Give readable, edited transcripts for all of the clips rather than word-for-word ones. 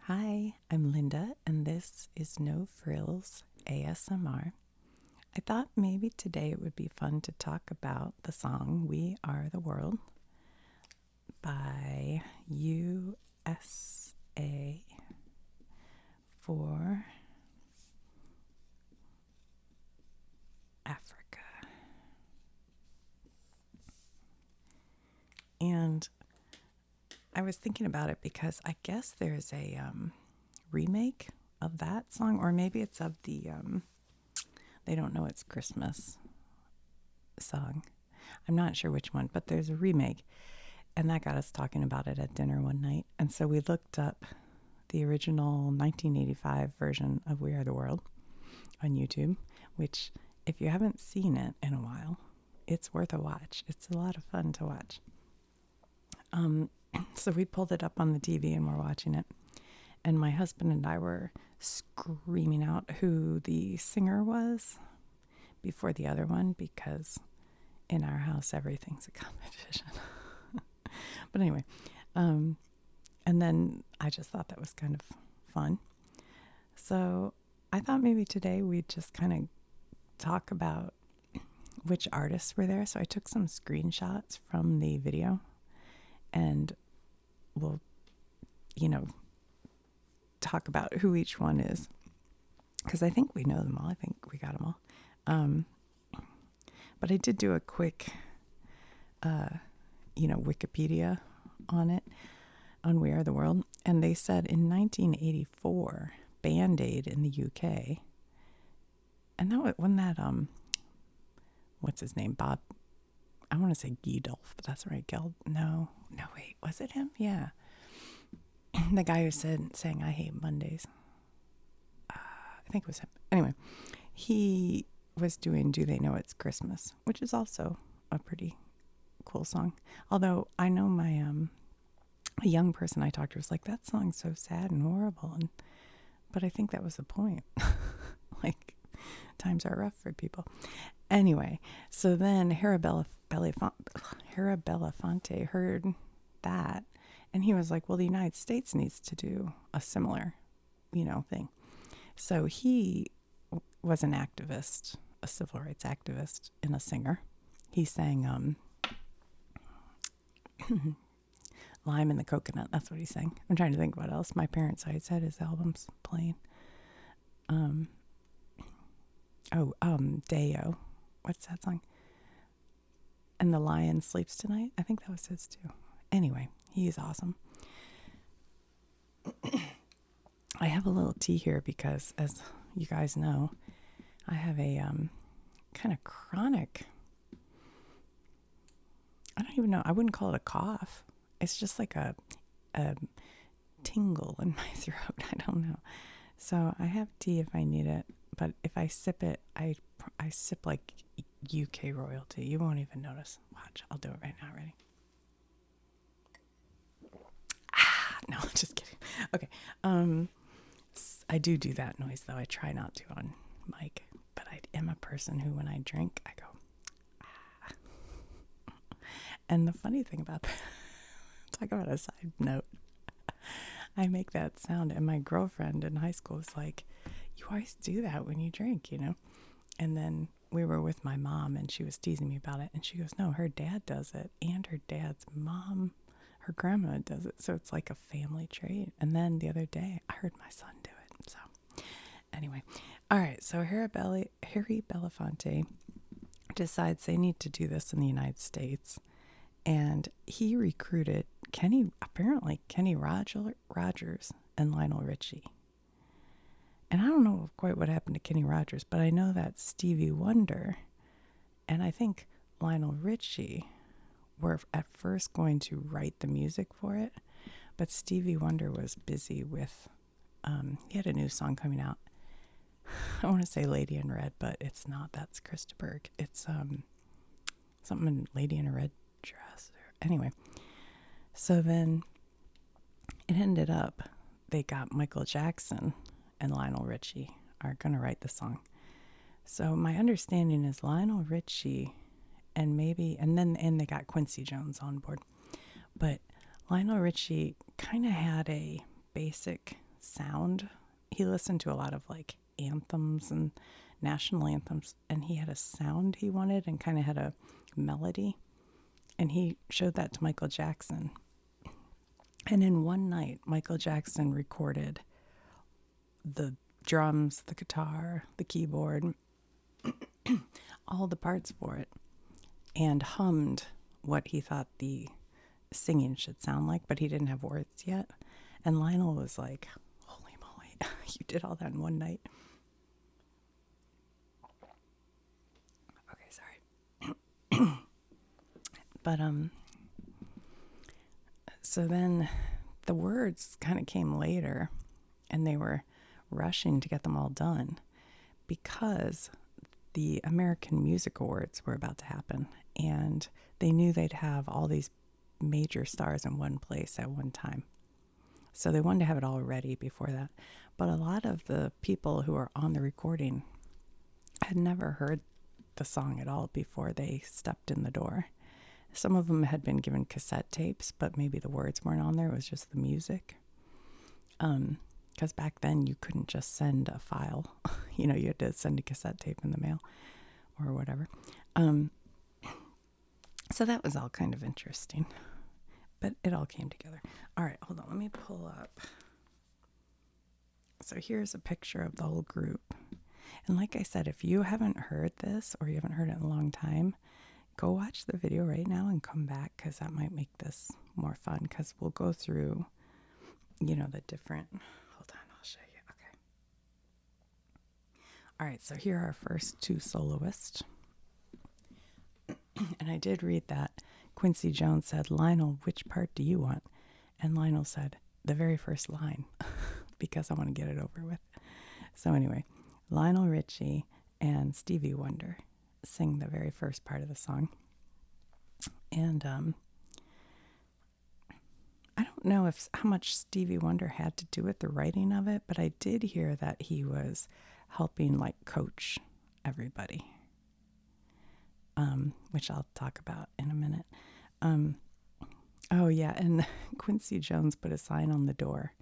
Hi, I'm Linda, and this is No Frills ASMR. I thought maybe today it would be fun to talk about the song We Are the World by USA for Africa. And I was thinking about it because I guess there's a remake of that song, or maybe it's of the They Don't Know It's Christmas song. I'm not sure which one, but there's a remake. And that got us talking about it at dinner one night. And so we looked up the original 1985 version of We Are the World on YouTube, which, if you haven't seen it in a while, it's worth a watch. It's a lot of fun to watch. So we pulled it up on the TV and we're watching it. And my husband and I were screaming out who the singer was before the other one, because in our house, everything's a competition. But anyway, and then I just thought that was kind of fun. So I thought maybe today we'd just kind of talk about which artists were there. So I took some screenshots from the video and we'll, talk about who each one is. Because I think we know them all. I think we got them all. But I did do a quick, Wikipedia on it, on We Are the World. And they said in 1984, Band Aid in the UK. And that wasn't that, what's his name? Bob, I want to say Giedolf, but that's right. No, wait, was it him? Yeah. The guy who sang I Hate Mondays. I think it was him. Anyway, he was doing Do They Know It's Christmas, which is also a pretty cool song. Although I know my a young person I talked to was like, that song's so sad and horrible, but I think that was the point. Like, times are rough for people. Anyway, so then Hera Belafonte heard that, and he was like, well, the United States needs to do a similar, thing. So he was an activist, a civil rights activist, and a singer. He sang Lime and the Coconut. That's what he sang. I'm trying to think what else. My parents' side had his albums playing. Deo. What's that song? And the Lion Sleeps Tonight. I think that was his too. Anyway, he's awesome. I have a little tea here because, as you guys know, I have a kind of chronic, I don't even know, I wouldn't call it a cough. It's just like a tingle in my throat. I don't know. So I have tea if I need it, but if I sip it, I sip like UK royalty. You won't even notice. Watch, I'll do it right now. Ready? No, just kidding. Okay. I do that noise though. I try not to on mic, but I am a person who, when I drink, I go, ah. And the funny thing about that, talk about a side note, I make that sound, and my girlfriend in high school was like, you always do that when you drink, And then we were with my mom, and she was teasing me about it, and she goes, no, her dad does it, and her dad's mom, her grandma does it, so it's like a family trait. And then the other day, I heard my son do it. So anyway, all right, so Harry Belafonte decides they need to do this in the United States, and he recruited Kenny Rogers and Lionel Richie. And I don't know quite what happened to Kenny Rogers, but I know that Stevie Wonder and I think Lionel Richie were at first going to write the music for it, but Stevie Wonder was busy with, he had a new song coming out. I want to say Lady in Red, but it's not. That's Krista Berg. It's something Lady in a Red Dress. Anyway, so then it ended up they got Michael Jackson and Lionel Richie are going to write the song. So my understanding is Lionel Richie and then they got Quincy Jones on board. But Lionel Richie kind of had a basic sound. He listened to a lot of like anthems and national anthems, and he had a sound he wanted and kind of had a melody. And he showed that to Michael Jackson. And in one night, Michael Jackson recorded the drums, the guitar, the keyboard, all the parts for it, and hummed what he thought the singing should sound like, but he didn't have words yet. And Lionel was like, holy moly, you did all that in one night. Okay, sorry. But so then the words kind of came later, and they were rushing to get them all done because the American Music Awards were about to happen, and they knew they'd have all these major stars in one place at one time. So they wanted to have it all ready before that. But a lot of the people who were on the recording had never heard the song at all before they stepped in the door. Some of them had been given cassette tapes, but maybe the words weren't on there. It was just the music. Because back then you couldn't just send a file. You had to send a cassette tape in the mail or whatever. So that was all kind of interesting. But it all came together. All right, hold on. Let me pull up. So here's a picture of the whole group. And like I said, if you haven't heard this or you haven't heard it in a long time, go watch the video right now and come back, because that might make this more fun, because we'll go through, the different... Hold on, I'll show you. Okay. All right, so here are our first two soloists. And I did read that Quincy Jones said, Lionel, which part do you want? And Lionel said, the very first line, because I want to get it over with. So anyway, Lionel Richie and Stevie Wonder sing the very first part of the song. And I don't know how much Stevie Wonder had to do with the writing of it, but I did hear that he was helping like coach everybody, which I'll talk about in a minute. Oh yeah, and Quincy Jones put a sign on the door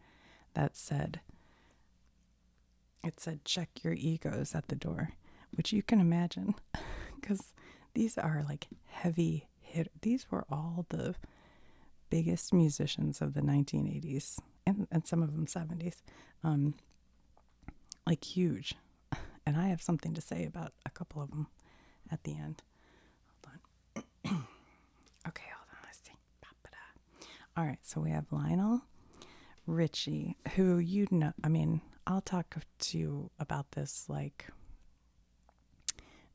that said, check your egos at the door, which you can imagine, because these are like heavy hit. These were all the biggest musicians of the 1980s and some of them 70s, like huge. And I have something to say about a couple of them at the end. Hold on. Okay, hold on. Let's see. All right, so we have Lionel Richie, who I'll talk to you about this like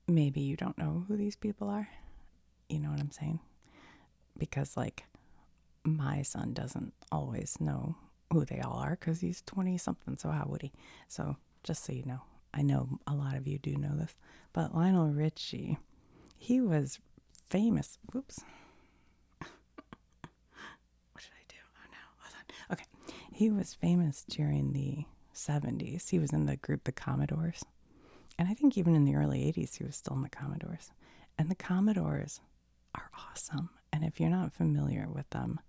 maybe you don't know who these people are. You know what I'm saying? Because like my son doesn't always know who they all are because he's 20 something, so how would he? So just so you know, I know a lot of you do know this, but Lionel Richie, he was famous. Whoops. What did I do? Oh no, hold on. Okay. He was famous during the 70s. He was in the group The Commodores. And I think even in the early 80s, he was still in the Commodores. And the Commodores are awesome. And if you're not familiar with them,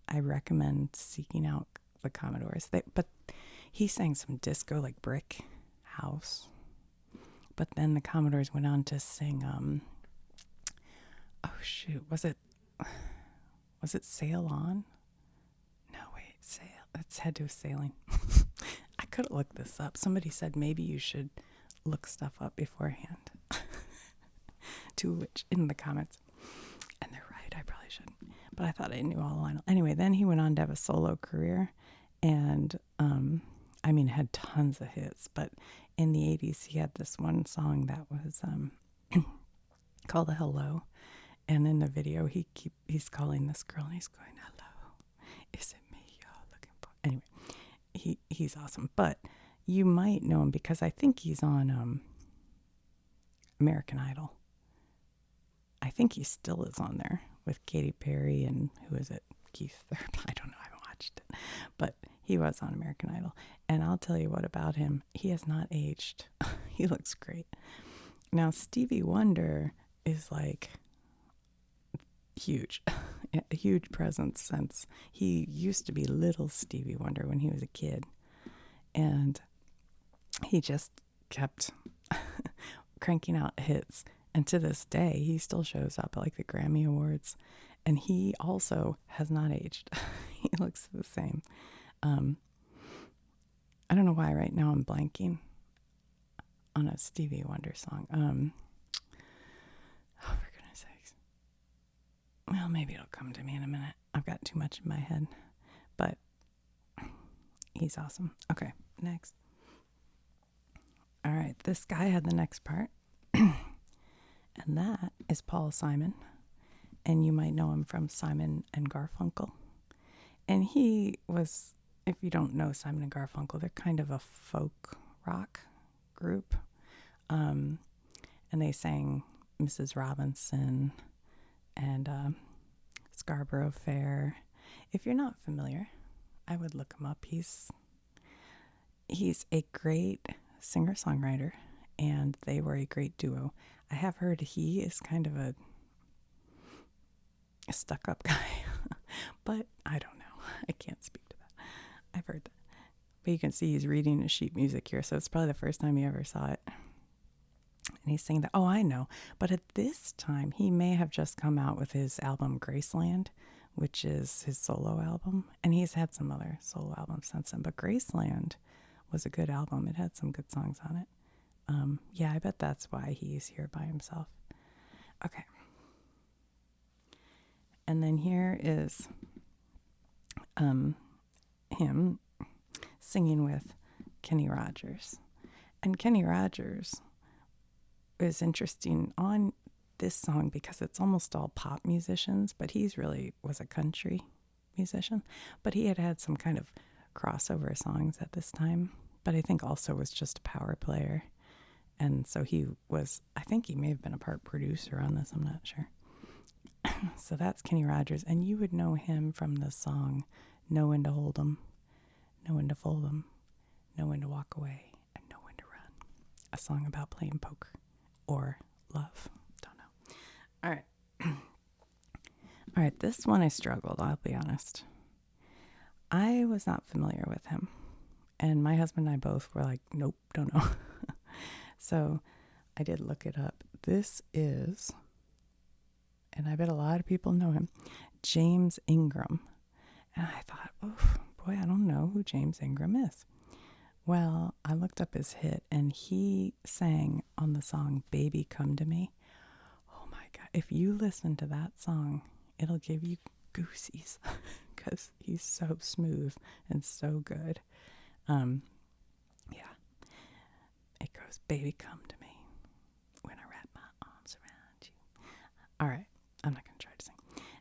I recommend seeking out the Commodores. But he sang some disco like Brick House. But then the Commodores went on to sing, oh shoot, was it Sail On? No, wait, Sail. It's had to do with sailing. I could have looked this up. Somebody said maybe you should look stuff up beforehand. To which in the comments. And they're right, I probably shouldn't. But I thought I knew all Lionel. Anyway, then he went on to have a solo career and had tons of hits. But in the 80s, he had this one song that was called Hello. And in the video, he's calling this girl and he's going, hello, is it me you're looking for? Anyway, he's awesome. But you might know him because I think he's on American Idol. I think he still is on there with Katy Perry and who is it? Keith Urban. I don't know. I haven't watched it. But he was on American Idol. And I'll tell you what about him. He has not aged. He looks great. Now, Stevie Wonder is like huge. A huge presence since he used to be little Stevie Wonder when he was a kid. And he just kept cranking out hits. And to this day, he still shows up at like the Grammy Awards. And he also has not aged. He looks the same. I don't know why right now I'm blanking on a Stevie Wonder song. Oh, for goodness sakes. Well, maybe it'll come to me in a minute. I've got too much in my head. But he's awesome. Okay, next. All right, this guy had the next part. And that is Paul Simon. And you might know him from Simon and Garfunkel. And he was, if you don't know Simon and Garfunkel, they're kind of a folk rock group. And they sang Mrs. Robinson and Scarborough Fair. If you're not familiar, I would look him up. He's a great singer-songwriter, and they were a great duo. I have heard he is kind of a stuck-up guy, but I don't know. I can't speak to that. I've heard that. But you can see he's reading his sheet music here, so it's probably the first time you ever saw it. And he's saying that, oh, I know. But at this time, he may have just come out with his album Graceland, which is his solo album. And he's had some other solo albums since then. But Graceland was a good album. It had some good songs on it. Yeah, I bet that's why he's here by himself. Okay. And then here is him singing with Kenny Rogers. And Kenny Rogers is interesting on this song because it's almost all pop musicians, but he's really was a country musician. But he had some kind of crossover songs at this time, but I think also was just a power player. And so I think he may have been a part producer on this, I'm not sure. So that's Kenny Rogers, and you would know him from the song Know When to Hold 'Em, Know When to Fold 'Em, Know When to Walk Away, and Know When to Run. A song about playing poker or love. Don't know. All right. All right, this one I struggled, I'll be honest. I was not familiar with him, and my husband and I both were like, nope, don't know. So I did look it up. This is, and I bet a lot of people know him, James Ingram. And I thought, oh, boy, I don't know who James Ingram is. Well, I looked up his hit, and he sang on the song Baby Come to Me. Oh, my God. If you listen to that song, it'll give you goosies because he's so smooth and so good. Yeah. It goes, baby, come to me when I wrap my arms around you. All right. I'm not going to try to sing.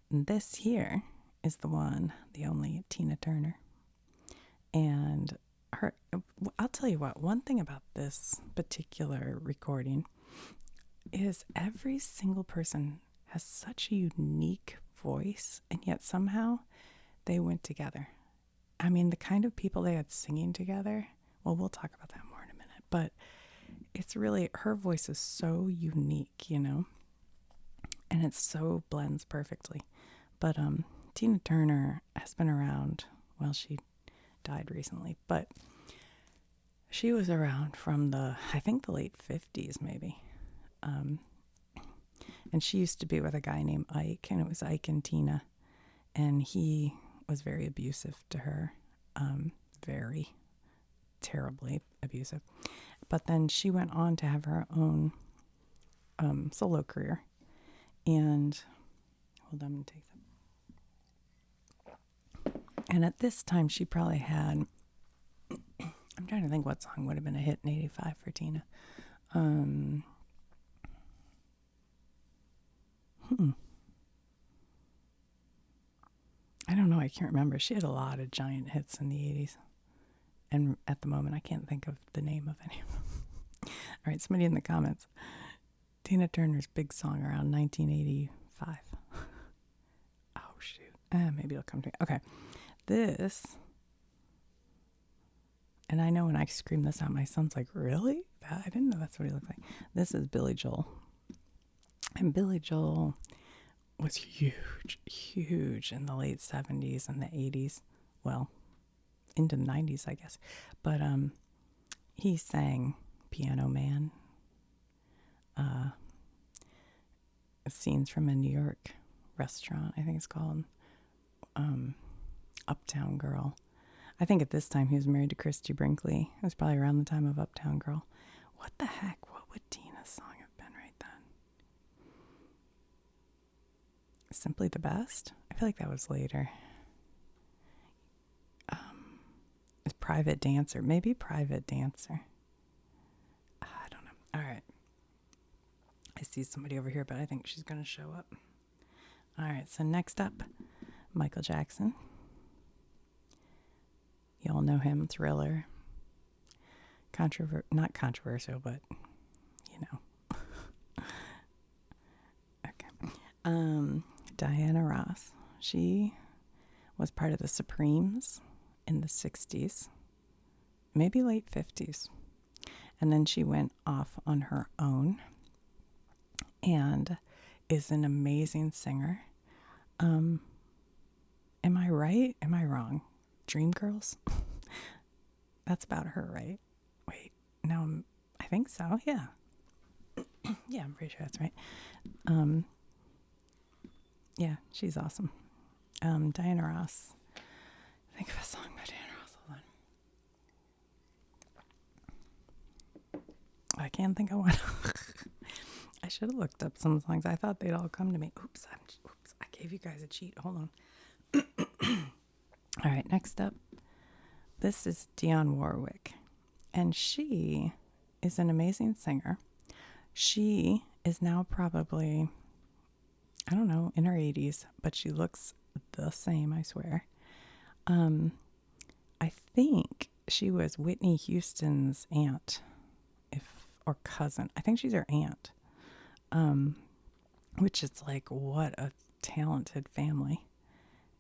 And this here is the one, the only Tina Turner. And I'll tell you what, one thing about this particular recording is every single person has such a unique voice, and yet somehow they went together. I mean, the kind of people they had singing together, well, we'll talk about that more in a minute, but it's really, her voice is so unique, and it so blends perfectly. But Tina Turner has been around, well, she died recently, but she was around from I think the late 50s maybe. And she used to be with a guy named Ike, and it was Ike and Tina, and he was very abusive to her, very terribly abusive. But then she went on to have her own solo career, and hold on, I'm gonna take that. And at this time, she probably had, I'm trying to think what song would have been a hit in '85 for Tina. I don't know. I can't remember. She had a lot of giant hits in the '80s. And at the moment, I can't think of the name of any of them. All right, somebody in the comments. Tina Turner's big song around 1985. Oh, shoot. Maybe it'll come to me. Okay. This, and I know when I scream this out, my son's like, really? I didn't know that's what he looked like. This is Billy Joel. And Billy Joel was huge in the late 70s and the 80s. Well, into the 90s, I guess. But he sang Piano Man, scenes from a New York restaurant, I think it's called, Uptown Girl. I think at this time he was married to Christy Brinkley. It was probably around the time of Uptown Girl. What the heck? What would Tina's song have been right then? Simply the Best? I feel like that was later. It's Private Dancer. Maybe Private Dancer. I don't know. All right. I see somebody over here, but I think she's going to show up. All right. So next up, Michael Jackson. You all know him. Thriller. Not controversial, but you know. Okay. Diana Ross. She was part of the Supremes in the 60s, maybe late 50s. And then she went off on her own and is an amazing singer. Am I right? Am I wrong? Dreamgirls? That's about her, right? Wait, no, I think so, yeah. Yeah, I'm pretty sure that's right. Yeah, she's awesome. Diana Ross. Think of a song by Diana Ross. Hold on. I can't think of one. I should have looked up some songs. I thought they'd all come to me. Oops, I gave you guys a cheat. Hold on. All right, next up. This is Dionne Warwick. And she is an amazing singer. She is now probably, I don't know, in her 80s, but she looks the same, I swear. I think she was Whitney Houston's aunt, or cousin. I think she's her aunt. Which is like, what a talented family.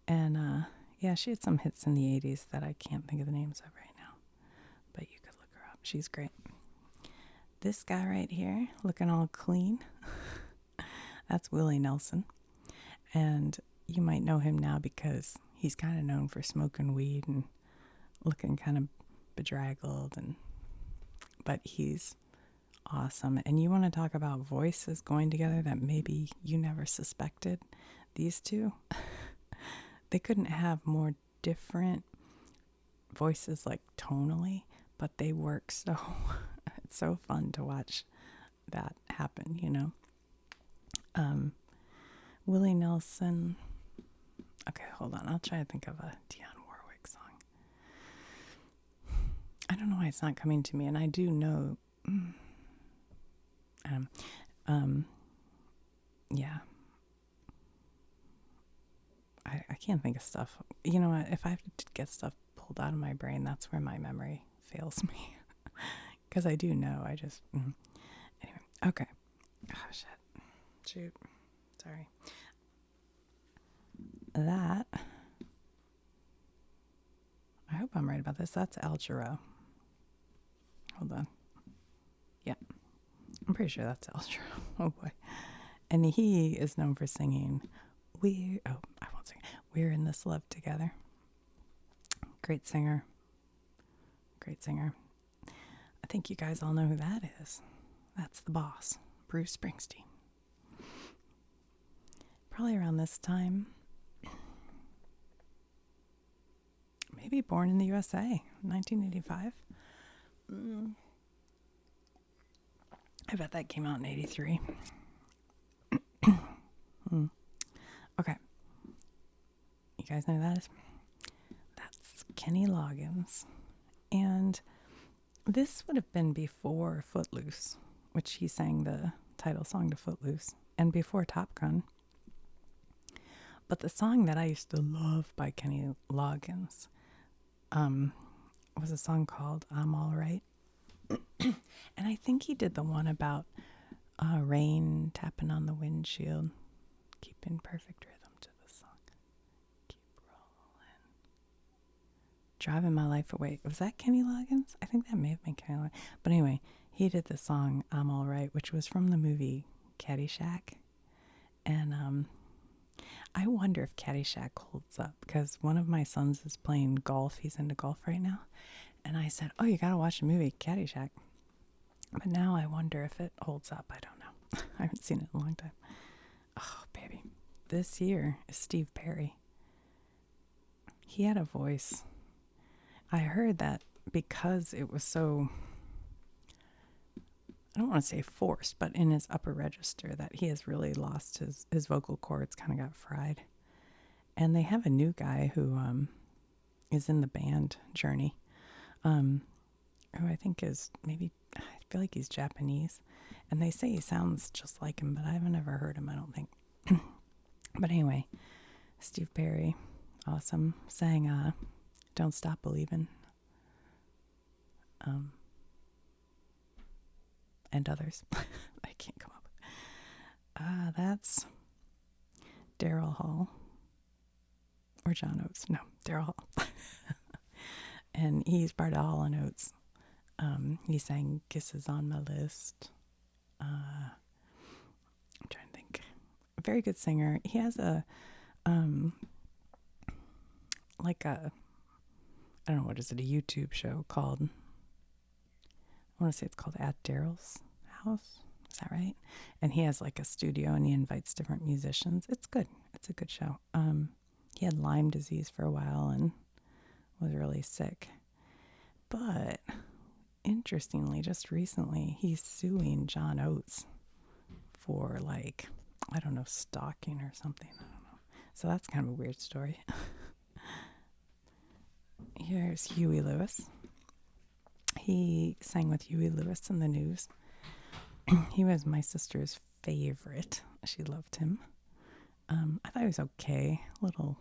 And yeah, she had some hits in the 80s that I can't think of the names of right now, but you could look her up. She's great. This guy right here, looking all clean, that's Willie Nelson. And you might know him now because he's kind of known for smoking weed and looking kind of bedraggled, but he's awesome. And you want to talk about voices going together that maybe you never suspected? These two, they couldn't have more different voices, like tonally, but they work so it's so fun to watch that happen, you know. Willie Nelson. Okay, hold on. I'll try to think of a Dionne Warwick song. I don't know why it's not coming to me, and I do know. Yeah. I can't think of stuff. You know what? If I have to get stuff pulled out of my brain, that's where my memory fails me. Because I do know. I just. Anyway. Okay. Oh, shit. Shoot. Sorry. That. I hope I'm right about this. That's El Giro. Hold on. Yeah. I'm pretty sure that's El Giro. Oh, boy. And he is known for singing I won't sing. We're in This Love Together. Great singer. Great singer. I think you guys all know who that is. That's the boss, Bruce Springsteen. Probably around this time. Maybe Born in the USA, 1985. I bet that came out in 83. Okay. You guys know who that is? That's Kenny Loggins. And this would have been before Footloose, which he sang the title song to Footloose, and before Top Gun. But the song that I used to love by Kenny Loggins was a song called I'm All Right. And I think he did the one about rain tapping on the windshield, keeping perfect rhythm to the song. Keep rolling. Driving my life away. Was that Kenny Loggins? I think that may have been Kenny Loggins. But anyway, he did the song I'm All Right, which was from the movie Caddyshack. And I wonder if Caddyshack holds up because one of my sons is playing golf. He's into golf right now. And I said, oh, you got to watch the movie Caddyshack. But now I wonder if it holds up. I don't know. I haven't seen it in a long time. Oh, baby. This year is Steve Perry. He had a voice. I heard that because it was so, I don't want to say forced, but in his upper register, that he has really lost his vocal cords, kind of got fried. And they have a new guy who is in the band Journey, who I think is maybe, I feel like he's Japanese. And they say he sounds just like him, but I haven't ever heard him, I don't think. But anyway, Steve Perry, awesome, sang Don't Stop Believin'. And others. I can't come up. That's Daryl Hall. Or John Oates. No, Daryl Hall. And he's part of Hall & Oates. He sang Kisses on My List. I'm trying to think. A very good singer. He has a, like a, I don't know, what is it, a YouTube show called, I want to say it's called At Daryl's House. Is that right? And he has like a studio and he invites different musicians. It's good. It's a good show. He had Lyme disease for a while and was really sick. But interestingly, just recently, he's suing John Oates for like, I don't know, stalking or something. I don't know. So that's kind of a weird story. Here's Huey Lewis. He sang with Huey Lewis in the News. He was my sister's favorite. She loved him. I thought he was okay. A little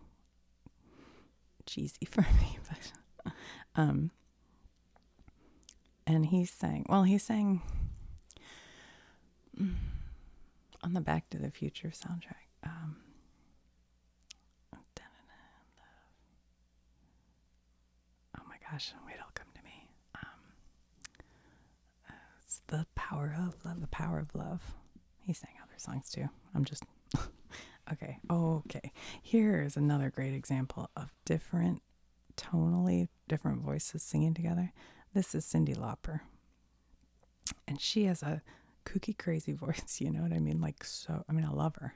cheesy for me, but and he sang on the Back to the Future soundtrack. Oh my gosh, wait, it'll come to me. It's The Power of Love, The Power of Love. He sang other songs too. I'm just okay. Here's another great example of tonally different voices singing together. This is Cyndi Lauper. And she has a kooky, crazy voice, you know what I mean? Like, so, I mean, I love her.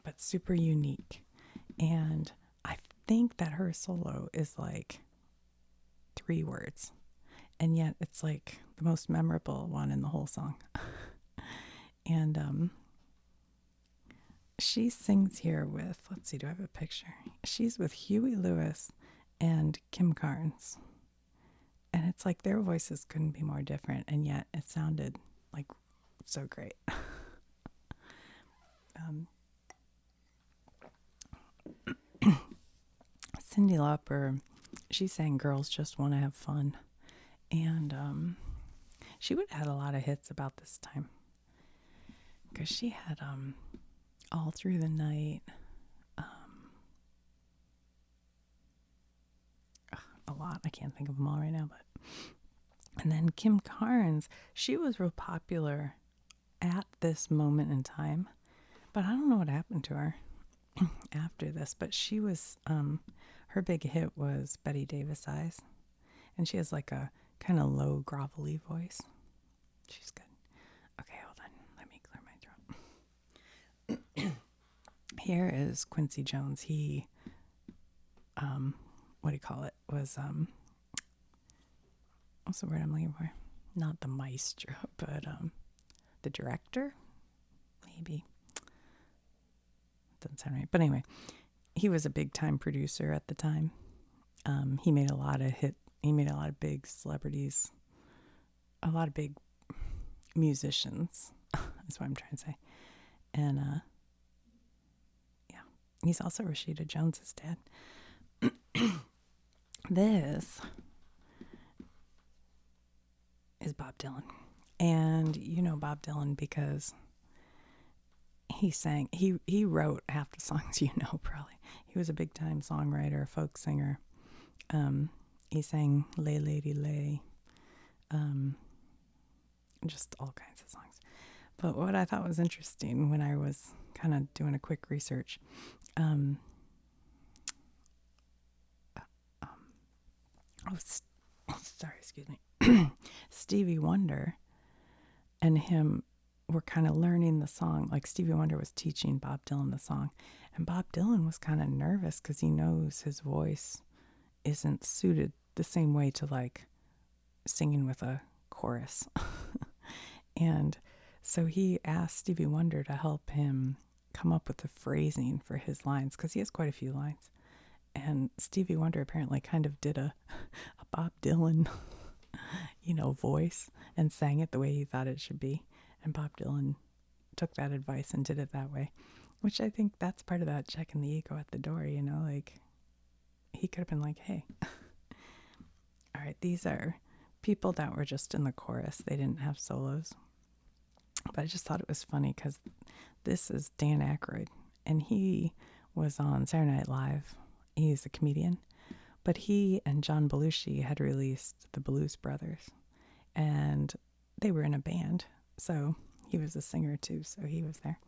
But super unique. And I think that her solo is like 3 words. And yet it's like the most memorable one in the whole song. And she sings here with, let's see, do I have a picture? She's with Huey Lewis and Kim Carnes. And it's like their voices couldn't be more different, and yet it sounded like so great. Cyndi Lauper, she sang Girls Just Want to Have Fun. And she would have had a lot of hits about this time. Because she had All Through the Night. A lot. I can't think of them all right now, but and then Kim Carnes, she was real popular at this moment in time, but I don't know what happened to her after this. But she was her big hit was Betty Davis Eyes, and she has like a kind of low grovelly voice. She's good. Okay, hold on, let me clear my throat. Here is Quincy Jones. He what do you call it? Was what's the word I'm looking for? Not the maestro, but the director, maybe. Doesn't sound right, but anyway, he was a big time producer at the time. He made a lot of big celebrities, a lot of big musicians. That's what I'm trying to say. And yeah, he's also Rashida Jones's dad. This is Bob Dylan. And you know Bob Dylan because he wrote half the songs you know probably. He was a big time songwriter, folk singer. He sang Lay Lady Lay. Just all kinds of songs. But what I thought was interesting when I was kind of doing a quick research, um, oh, sorry, excuse me, Stevie Wonder and him were kind of learning the song. Like Stevie Wonder was teaching Bob Dylan the song, and Bob Dylan was kind of nervous because he knows his voice isn't suited the same way to like singing with a chorus. And so he asked Stevie Wonder to help him come up with the phrasing for his lines because he has quite a few lines. And Stevie Wonder apparently kind of did a Bob Dylan, voice and sang it the way he thought it should be. And Bob Dylan took that advice and did it that way, which I think that's part of that checking the ego at the door, like he could have been like, hey, all right, these are people that were just in the chorus. They didn't have solos. But I just thought it was funny because this is Dan Aykroyd, and he was on Saturday Night Live. He's a comedian, but he and John Belushi had released the Blues Brothers, and they were in a band. So he was a singer too, so he was there.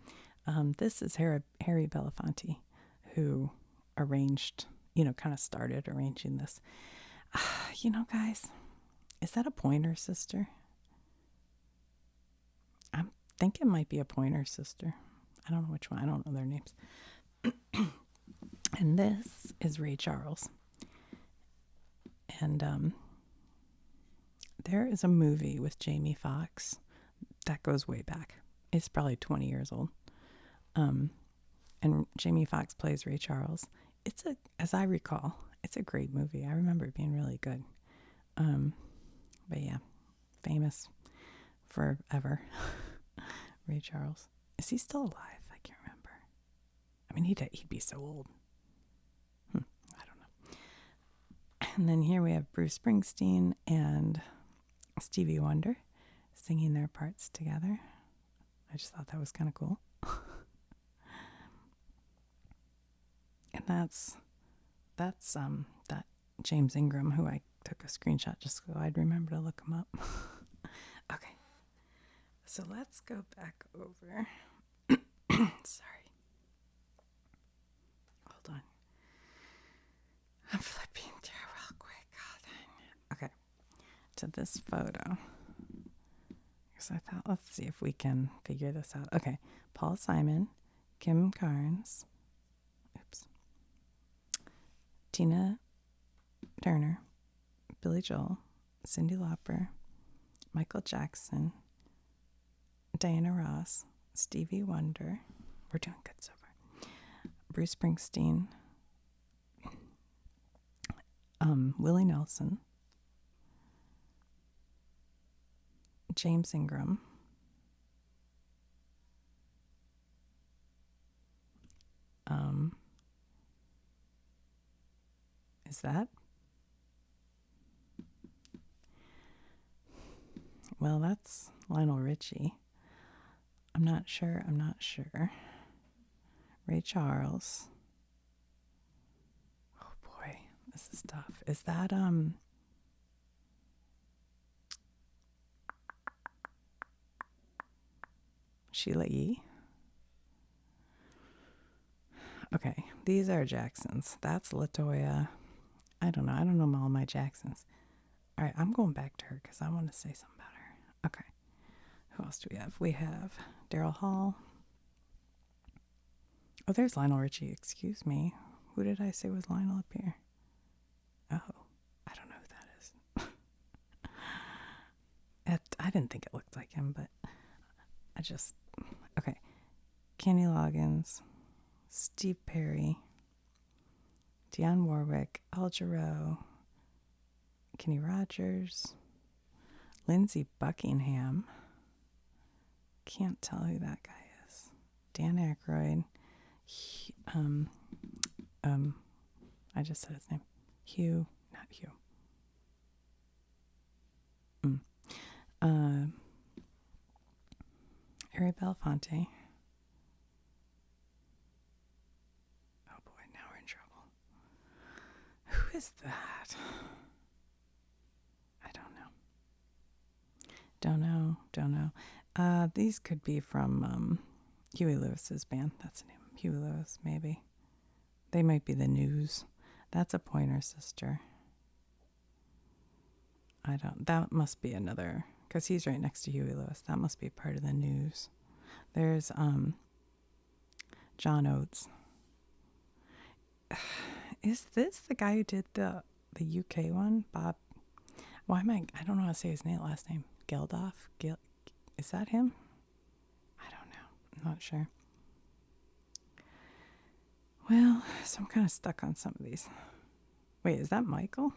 This is Harry Belafonte, who arranged, kind of started arranging this. Guys, is that a Pointer Sister? I think it might be a Pointer Sister. I don't know which one. I don't know their names. And this is Ray Charles. And there is a movie with Jamie Foxx that goes way back. It's probably 20 years old. And Jamie Foxx plays Ray Charles. As I recall, it's a great movie. I remember it being really good. But yeah, famous forever. Ray Charles. Is he still alive? I can't remember. I mean, he'd be so old. I don't know. And then here we have Bruce Springsteen and Stevie Wonder singing their parts together. I just thought that was kind of cool. And that's that James Ingram, who I took a screenshot just so I'd remember to look him up. Okay. So let's go back over. Sorry. Hold on. I'm flipping through real quick. Okay. To this photo. Because I thought, let's see if we can figure this out. Okay. Paul Simon, Kim Carnes, Tina Turner, Billy Joel, Cyndi Lauper, Michael Jackson, Diana Ross, Stevie Wonder. We're doing good so far. Bruce Springsteen, Willie Nelson, James Ingram, is that? Well, that's Lionel Richie. I'm not sure. Ray Charles. Oh boy, this is tough. Is that Sheila E? Okay, these are Jacksons. That's LaToya. I don't know all my Jacksons. All right, I'm going back to her because I want to say something about her. Okay. Who else do we have? We have Daryl Hall. Oh, there's Lionel Richie. Excuse me. Who did I say was Lionel up here? Oh, I don't know who that is. I didn't think it looked like him, but okay. Kenny Loggins, Steve Perry, Dionne Warwick, Al Jarreau, Kenny Rogers, Lindsey Buckingham. Can't tell who that guy is. Dan Aykroyd. I just said his name. Hugh, not Hugh. Harry Belafonte. Oh boy, now we're in trouble. Who is that? I don't know. These could be from Huey Lewis's band. That's the name. Huey Lewis, maybe. They might be the News. That's a Pointer Sister. That must be another, because he's right next to Huey Lewis. That must be part of the News. There's John Oates. Is this the guy who did the UK one? Bob? I don't know how to say his last name. Geldof? Is that him? I don't know. I'm not sure. Well, so I'm kind of stuck on some of these. Wait, is that Michael?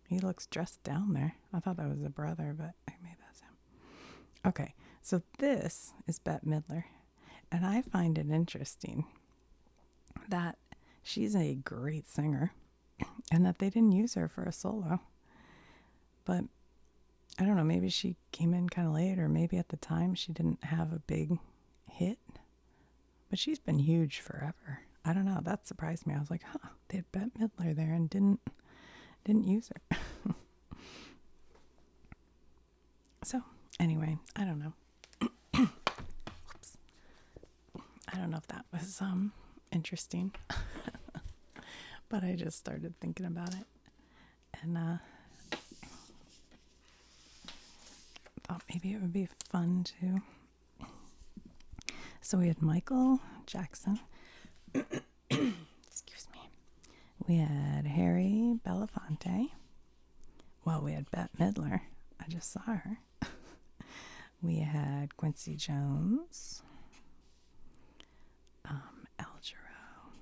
He looks dressed down there. I thought that was a brother, but maybe that's him. Okay, so this is Bette Midler. And I find it interesting that she's a great singer and that they didn't use her for a solo. But I don't know, maybe she came in kind of late, or maybe at the time she didn't have a big hit. But she's been huge forever. I don't know, that surprised me. I was like, they had Bette Midler there and didn't use her. So, anyway, I don't know. Whoops. I don't know if that was interesting. But I just started thinking about it. And thought maybe it would be fun to. So we had Michael Jackson. Excuse me. We had Harry Belafonte. Well, we had Bette Midler. I just saw her. We had Quincy Jones. Al Jarreau.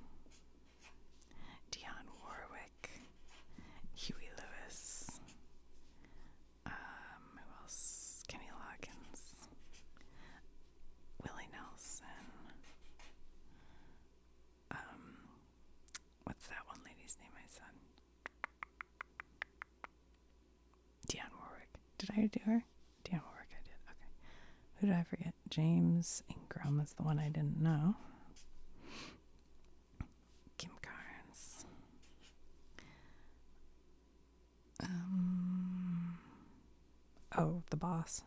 Dionne Warwick. Huey Lewis. Who else? Kenny Loggins. Willie Nelson. What's that one lady's name I said? Dionne Warwick. Did I do her? Dionne Warwick, I did. Okay. Who did I forget? James Ingram is the one I didn't know. Kim Carnes. The boss.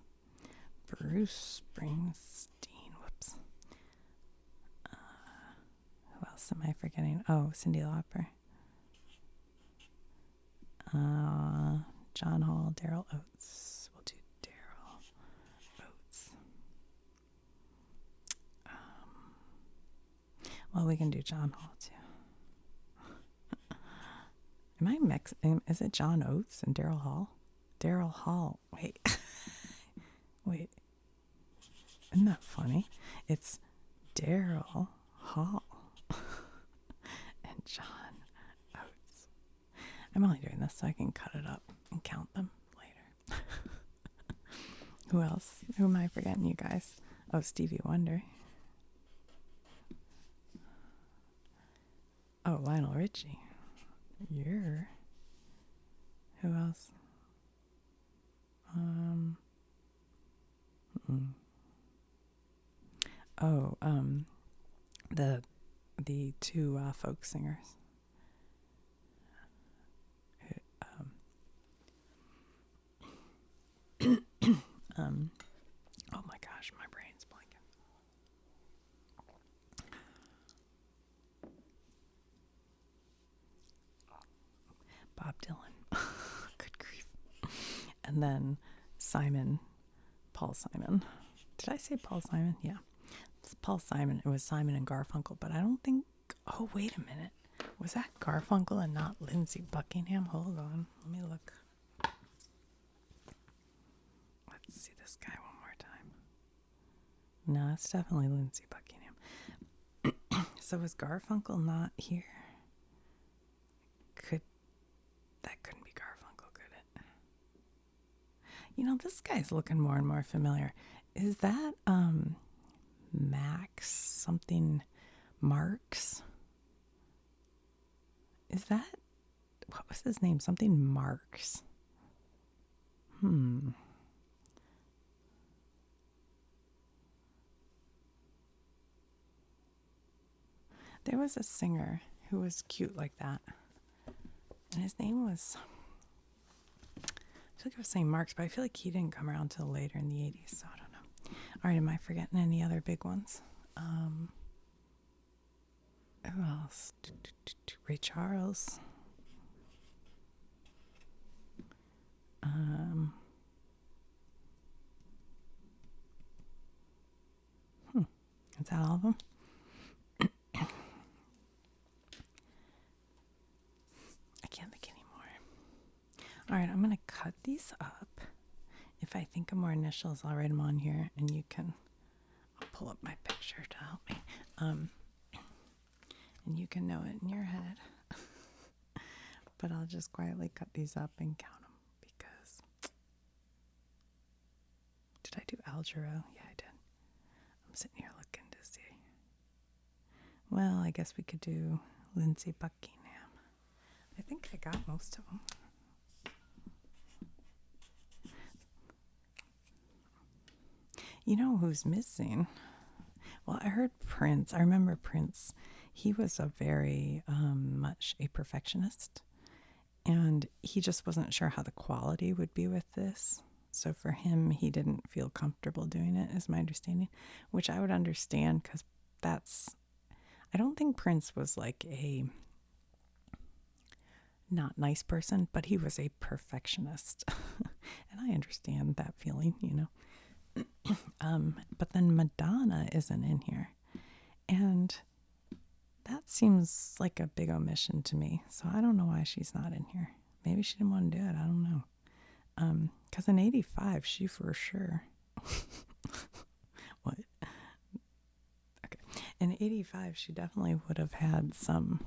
Bruce Springsteen. Whoops. Who else am I forgetting? Oh, Cyndi Lauper. John Hall, Daryl Oates. We'll do Daryl Oates. Well, we can do John Hall too. Am I mixing? Is it John Oates and Daryl Hall? Daryl Hall. Wait. Wait. Isn't that funny? It's Daryl Hall and John Oates. I'm only doing this so I can cut it up and count them later. Who else? Who am I forgetting, you guys? Oh, Stevie Wonder. Oh, Lionel Richie. Yeah. Who else? The two folk singers. Oh my gosh, my brain's blanking. Bob Dylan. Good grief. And then Paul Simon. Did I say Paul Simon? Yeah. It's Paul Simon. It was Simon and Garfunkel, but I don't think. Oh, wait a minute. Was that Garfunkel and not Lindsey Buckingham? Hold on. Let me look. Let's see this guy one more time. No, it's definitely Lindsey Buckingham. So was Garfunkel not here? That couldn't be Garfunkel, could it? You know, this guy's looking more and more familiar. Is that Max something Marks? Is that, what was his name? Something Marks. There was a singer who was cute like that. And his name was, I feel like I was saying Marks, but I feel like he didn't come around till later in the 80s, so I don't know. All right, am I forgetting any other big ones? Who else? Ray Charles. Is that all of them? I can't think anymore. All right, I'm going to cut these up. If I think of more initials, I'll write them on here, and I'll pull up my picture to help me. And you can know it in your head. But I'll just quietly cut these up and count them because... Did I do algebra? Yeah, I did. I'm sitting here looking to see. Well, I guess we could do Lindsay Buckingham. I think I got most of them. You know who's missing? Well, I heard Prince. I remember Prince. He was a very much a perfectionist, and he just wasn't sure how the quality would be with this. So for him, he didn't feel comfortable doing it, is my understanding, which I would understand because I don't think Prince was like a not nice person, but he was a perfectionist. And I understand that feeling, you know. But then Madonna isn't in here. And that seems like a big omission to me. So I don't know why she's not in here. Maybe she didn't want to do it. I don't know. Because in 85, she for sure. What? Okay. In 85, she definitely would have had some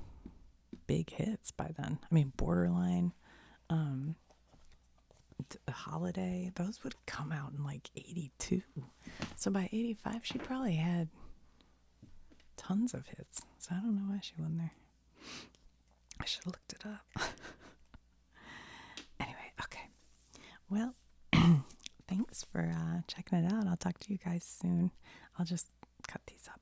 big hits by then. I mean, Borderline, The Holiday, those would come out in like 82. So by 85, she probably had tons of hits. So I don't know why she wasn't there. I should have looked it up. Anyway, okay. Well, thanks for checking it out. I'll talk to you guys soon. I'll just cut these up.